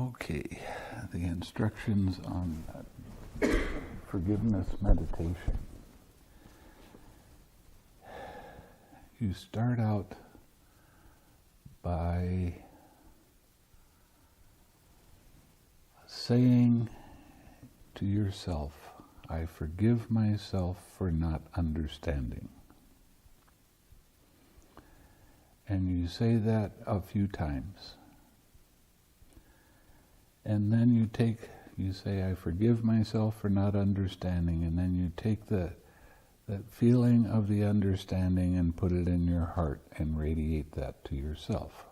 Okay, the instructions on forgiveness meditation. You start out by saying to yourself, I forgive myself for not understanding. And you say that a few times. And then you say, I forgive myself for not understanding, and then you take that feeling of the understanding and put it in your heart and radiate that to yourself.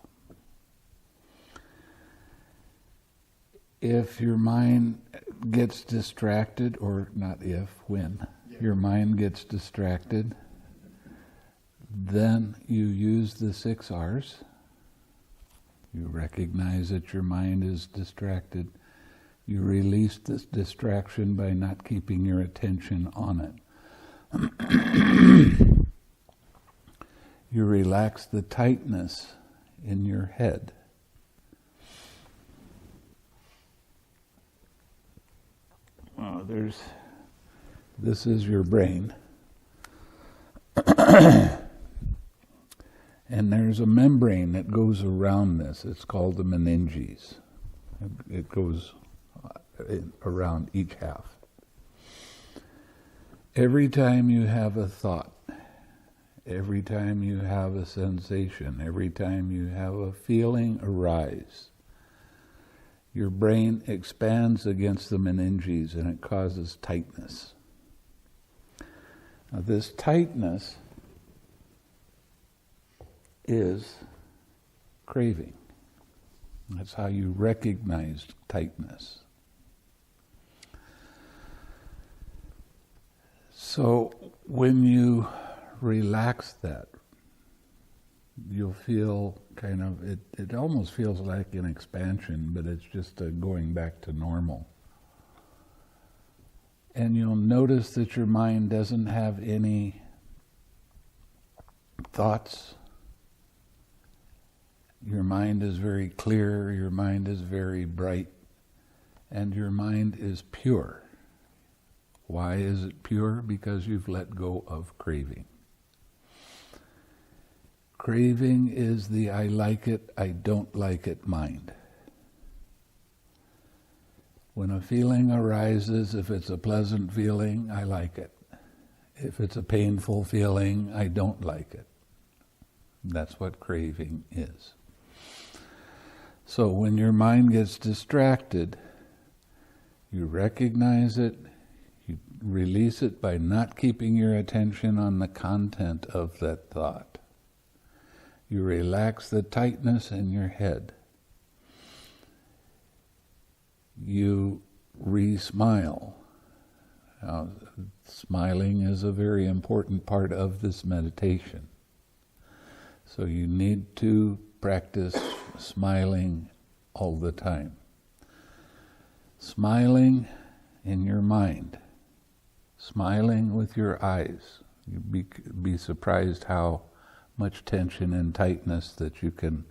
If your mind gets distracted, or not if, when, your mind gets distracted, then you use the 6 R's. You recognize that your mind is distracted. You release this distraction by not keeping your attention on it. You relax the tightness in your head. Well, this is your brain. And there's a membrane that goes around this. It's called the meninges. It goes around each half. Every time you have a thought, every time you have a sensation, every time you have a feeling arise, your brain expands against the meninges and it causes tightness. Now, this tightness is craving. That's how you recognize tightness. So when you relax that, you'll feel kind of, it almost feels like an expansion, but it's just a going back to normal. And you'll notice that your mind doesn't have any thoughts. Your mind is very clear, your mind is very bright, and your mind is pure. Why is it pure? Because you've let go of craving. Craving is the I like it, I don't like it mind. When a feeling arises, if it's a pleasant feeling, I like it. If it's a painful feeling, I don't like it. That's what craving is. So when your mind gets distracted, you recognize it, you release it by not keeping your attention on the content of that thought. You relax the tightness in your head. You re-smile. Now, smiling is a very important part of this meditation. So you need to practice smiling all the time. Smiling in your mind. Smiling with your eyes. You'd be surprised how much tension and tightness that you can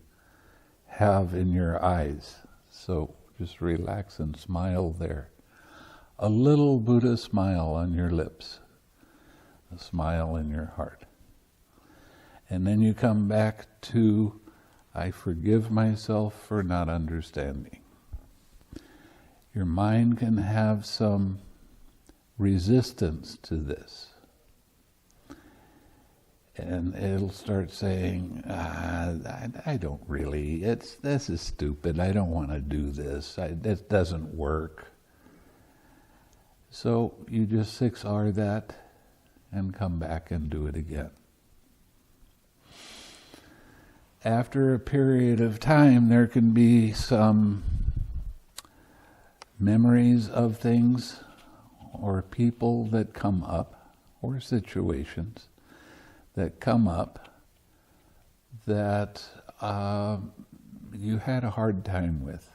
have in your eyes. So just relax and smile there. A little Buddha smile on your lips. A smile in your heart. And then you come back to, I forgive myself for not understanding. Your mind can have some resistance to this. And it'll start saying, I don't really, this is stupid, I don't want to do this, this doesn't work. So you just 6R that and come back and do it again. After a period of time, there can be some memories of things or people that come up, or situations that come up that you had a hard time with,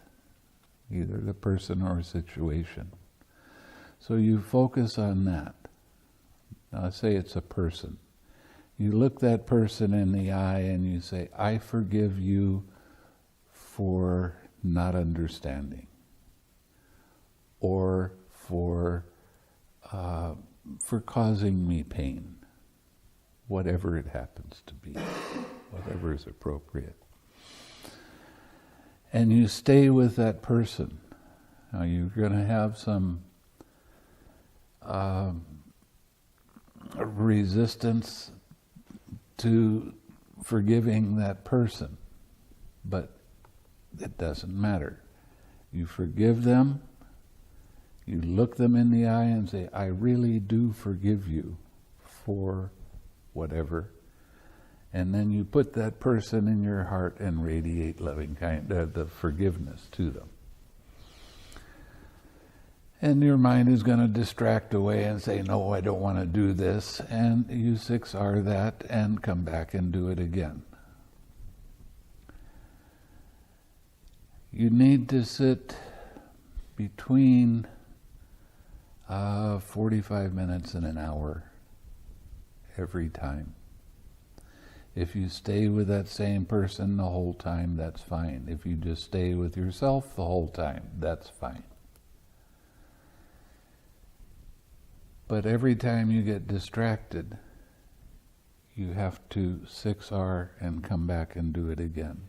either the person or situation. So you focus on that. Now, say it's a person. You look that person in the eye and you say, I forgive you for not understanding, or for causing me pain, whatever it happens to be, whatever is appropriate. And you stay with that person. Now you're going to have some resistance to forgiving that person, but it doesn't matter. You forgive them, you look them in the eye and say, I really do forgive you for whatever. And then you put that person in your heart and radiate loving the forgiveness to them. And your mind is going to distract away and say, no, I don't want to do this. And you 6R that and come back and do it again. You need to sit between 45 minutes and an hour every time. If you stay with that same person the whole time, that's fine. If you just stay with yourself the whole time, that's fine. But every time you get distracted, you have to 6R and come back and do it again.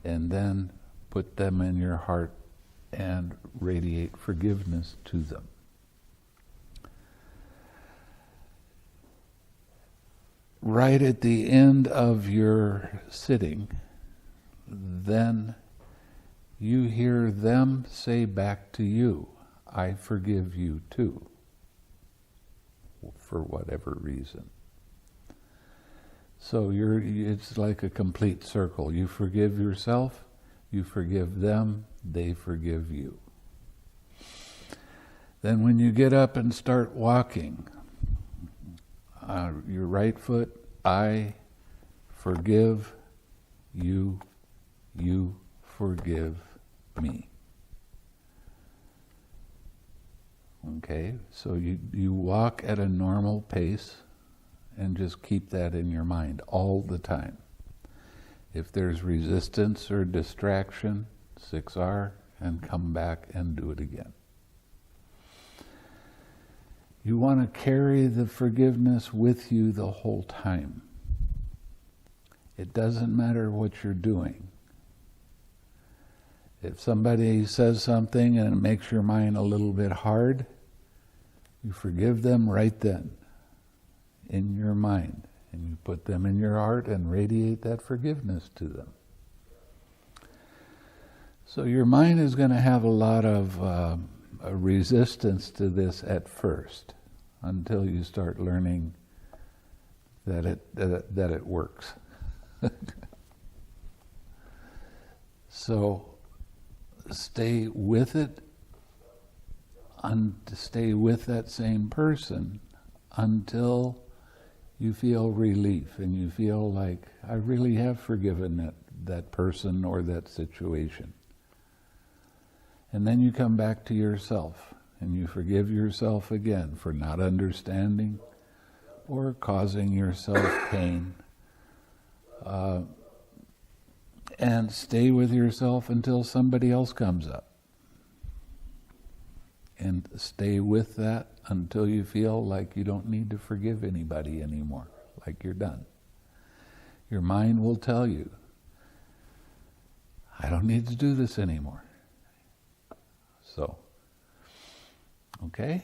And then put them in your heart and radiate forgiveness to them. Right at the end of your sitting, then you hear them say back to you, I forgive you too, for whatever reason. So it's like a complete circle. You forgive yourself, you forgive them, they forgive you. Then when you get up and start walking, your right foot, I forgive you, you forgive me. Okay, so you walk at a normal pace and just keep that in your mind all the time. If there's resistance or distraction, 6R and come back and do it again. You want to carry the forgiveness with you the whole time. It doesn't matter what you're doing. If somebody says something and it makes your mind a little bit hard, you forgive them right then in your mind, and you put them in your heart and radiate that forgiveness to them. So your mind is going to have a lot of a resistance to this at first, until you start learning that it works. So stay with it, stay with that same person until you feel relief and you feel like, I really have forgiven that person or that situation. And then you come back to yourself and you forgive yourself again for not understanding or causing yourself pain. And stay with yourself until somebody else comes up. And stay with that until you feel like you don't need to forgive anybody anymore, like you're done. Your mind will tell you, I don't need to do this anymore. So, okay?